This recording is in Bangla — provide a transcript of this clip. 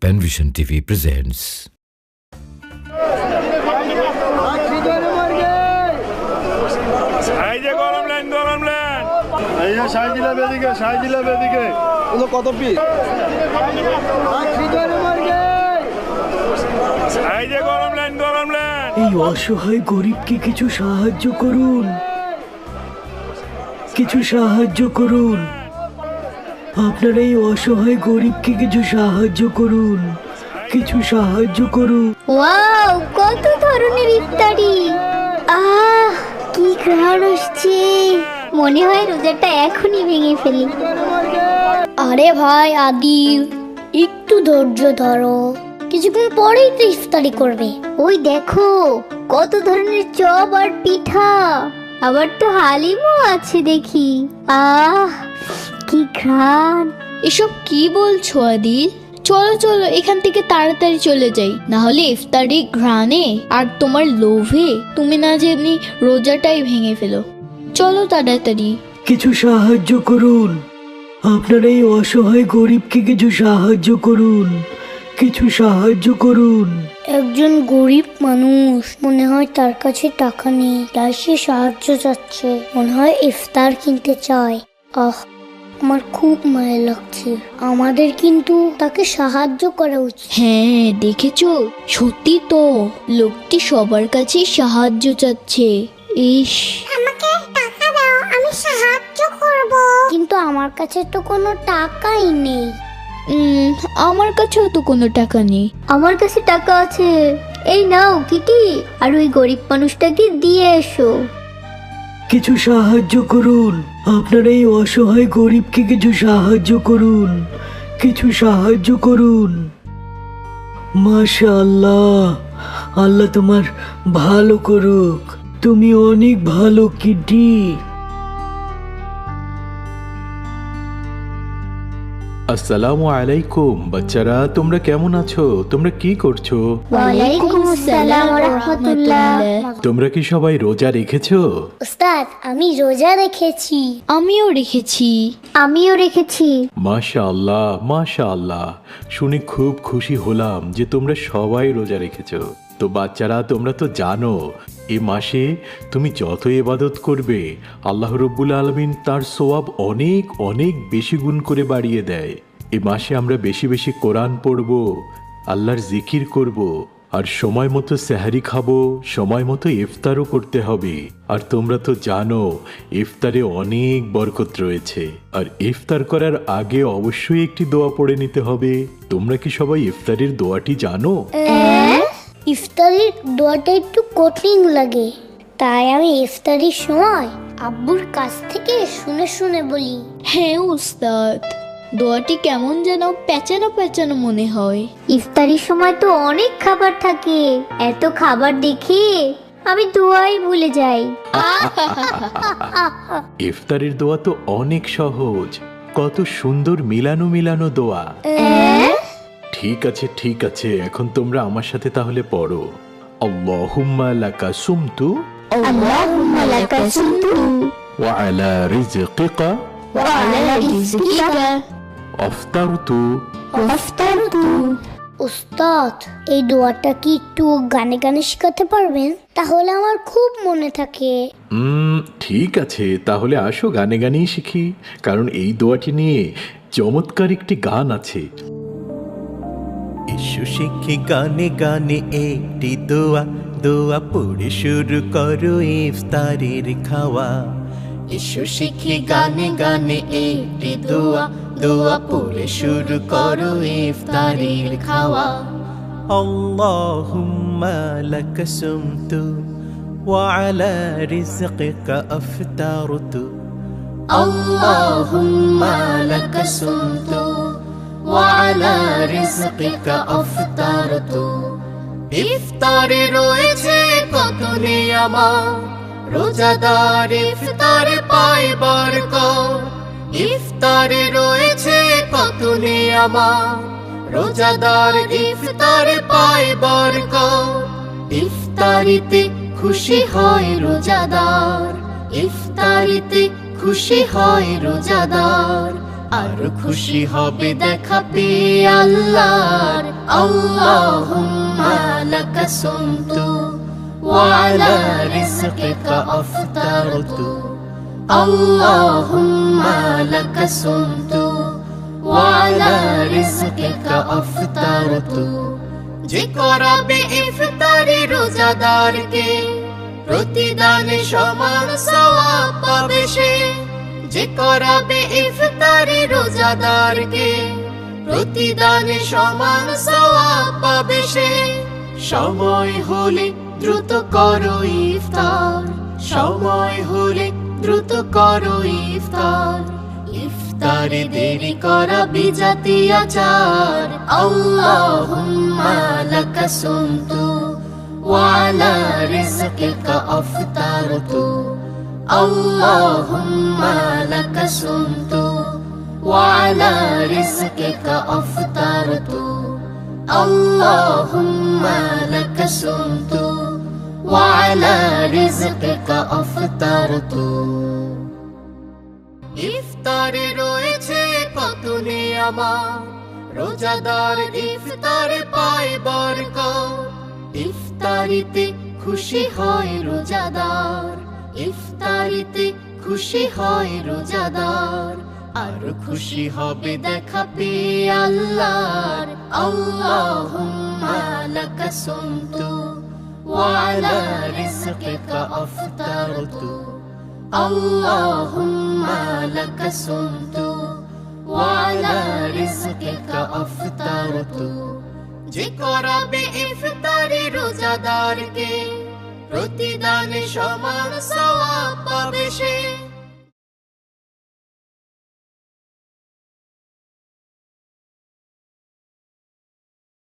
Penvision TV presents. কত পিস এই অসহায় গরিবকে কিছু সাহায্য করুন, কিছু সাহায্য করুন। আপনারা এই অসহায় গরিবকে কিছু সাহায্য করুন, কিছু সাহায্য করুন। ওয়াও, কত ধরনের ইফতারি! আহ, কি ঘ্রাণ আসছে! মনে হয় রোজাটা এখনই ভেঙে ফেলি। আরে ভাই আদিল, একটু ধৈর্য ধরো, কিছুক্ষণ পরেই তো ইফতারি করবে। ওই দেখো কত ধরনের চপ আর পিঠা, আবার তো হালিমও আছে দেখি। আহ, কি ঘ্রাণ! এসব কি বলছো আদিল? চলো চলো এখান থেকে তাড়াতাড়ি চলে যাই, না হলে ইফতারি ঘ্রাণে আর তোমার লোভে তুমি না যেমনি রোজাটাই ভেঙে ফেলো। চলো তাড়াতাড়ি। কিছু সাহায্য করুন, আপনারা এই অসহায় গরিবকে কিছু সাহায্য করুন, কিছু সাহায্য করুন। একজন গরিব মানুষ, মনে হয় তার কাছে টাকা নেই, তাই সে সাহায্য চাচ্ছে, মনে হয় ইফতার কিনতে চায়। আহ, আমার খুব মায়া লাগছে। আমাদের কিন্তু তাকে সাহায্য করা উচিত। হ্যাঁ দেখেছো, সত্যি তো লোকটি সবার কাছে সাহায্য চাচ্ছে। ইস, আমাকে টাকা দাও, আমি সাহায্য করব। কিন্তু আমার কাছে তো কোনো টাকাই নেই। আমার কাছেও তো কোনো টাকা নেই। আমার কাছে টাকা আছে, এই নাও কিটি, আর ওই গরিব মানুষটাকে দিয়ে এসো। কিছু সাহায্য করুন, আপনারা এই অসহায় গরিবকে কিছু সাহায্য করুন, কিছু সাহায্য করুন। মাশাআল্লাহ, আল্লাহ তোমার ভালো করুক, তুমি অনেক ভালো কিটি। আসসালামু আলাইকুম বাচ্চারা, তোমরা কেমন আছো? তোমরা কি করছো? ওয়ালাইকুম আসসালাম ওয়া রাহমাতুল্লাহ। তোমরা কি সবাই রোজা রেখেছো? উস্তাদ, আমি রোজা রেখেছি। আমিও রেখেছি। আমিও রেখেছি। মাশাআল্লাহ মাশাআল্লাহ, শুনে খুব খুশি হলাম যে তোমরা সবাই রোজা রেখেছো। তো বাচ্চারা, তোমরা তো জানো এই মাসে তুমি যত ইবাদত করবে আল্লাহ রব্বুল আলামিন তার সওয়াব অনেক অনেক বেশি গুণ করে বাড়িয়ে দেয়। এই মাসে আমরা বেশি বেশি কোরআন পড়ব, আল্লাহর জিকির করব, আর সময় মতো সেহরি খাবো, সময় মতো ইফতারও করতে হবে। আর তোমরা তো জানো ইফতারে অনেক বরকত রয়েছে, আর ইফতার করার আগে অবশ্যই একটি দোয়া পড়ে নিতে হবে। তোমরা কি সবাই ইফতারের দোয়াটি জানো? ইফতারির দোয়াটা একটু কঠিন লাগে, তাই আমি ইফতারির সময় আব্বুর কাছ থেকে শুনে শুনে বলি। হ্যাঁ উস্তাদ, দোয়াটি কেমন যেন পেঁচানো পেঁচানো মনে হয়। ইফতারির সময় তো অনেক খাবার থাকে, এত খাবার দেখে আমি দোয়াই ভুলে যাই। ইফতারের দোয়া তো অনেক সহজ, কত সুন্দর মিলানো মিলানো দোয়া। ঠিক আছে, এখন তোমরা আমার সাথে তাহলে পড়ো। আল্লাহুম্মা লাকা সুমতু আল্লাহুম্মা লাকা সুমতু ওয়া আলা রিজকিকা ওয়া আলা রিজকিকা আফতারতু। আফতারতু। উস্তাদ, এই দোয়াটা কি একটু গানে গানে শেখাতে পারবেন? তাহলে আমার খুব মনে থাকে। ঠিক আছে, তাহলে আসো গানে গানেই শিখি, কারণ এই দোয়াটি নিয়ে চমৎকার একটি গান আছে। এসো শিখি গানে গানে একটি দোয়া, দোয়া পড়ে শুরু করো ইফতারের খাওয়া। এসো শিখি গানে গানে একটি দোয়া, দোয়া পড়ে শুরু করো ইফতারের খাওয়া। আল্লাহুম্মা লাকা সুমতু ওয়া আলা রিজকিকা আফতারতু। আল্লাহুম্মা লাকা সুমতু ওয়া আলা রিজকিকা আফতারতু। ইফতারে রয়েছে কত নিয়ামত, রোজাদার ইফতারে পায় বরকত। ইফতারে রয়েছে কত নিয়ামত, রোজাদার ইফতারে পায় বরকত। ইফতারিতে খুশি হয় রোজাদার, ইফতারিতে খুশি হয় রোজাদার। আর খুশি হবে দেখা পেয়ে আল্লাহর আল্লাহুম্মা লাকা সুমতু ওয়া আলা রিজকিকা আফতারতু আল্লাহুম্মা লাকা সুমতু ওয়া আলা রিজকিকা আফতারতু যে করাবে ইফতারি রোজাদারকে প্রতিদানে সমান সওয়াব পাবে সে যে করাবে ইফতারি রোজাদারকে প্রতিদানে সমান সওয়াব পাবে সে সময় হলে দ্রুত করো ইফতার সময় হলে দ্রুত করো ইফতার ইফতারে দেরি করা বিজাতি আচার আল্লাহুম্মা লাকা সুমতু ওয়া আলা রিজকিকা আফতারতু আল্লাহুম্মা লাকা সুমতু ওয়া আলা রিজকিকা আফতারতু আল্লাহুম্মা লাকা সুমতু ওয়া আলা রিজকিকা আফতারতু ইফতারে রয়েছে কত নিয়ামত রোজাদার ইফতারে পায় বরকত ইফতারিতে খুশি হয় রোজাদার ইফতারিতে খুশি হয় রোজাদার আর খুশি হবে দেখা পেয়ে আল্লাহর আল্লাহুম্মা লাকা সুমতু ওয়া আলা রিজকিকা আফতারতু আল্লাহুম্মা লাকা সুমতু ওয়া আলা রিজকিকা আফতারতু যে করাবে ইফতারি রোজাদারকে প্রতিদানে সমান সওয়াব পাবে সে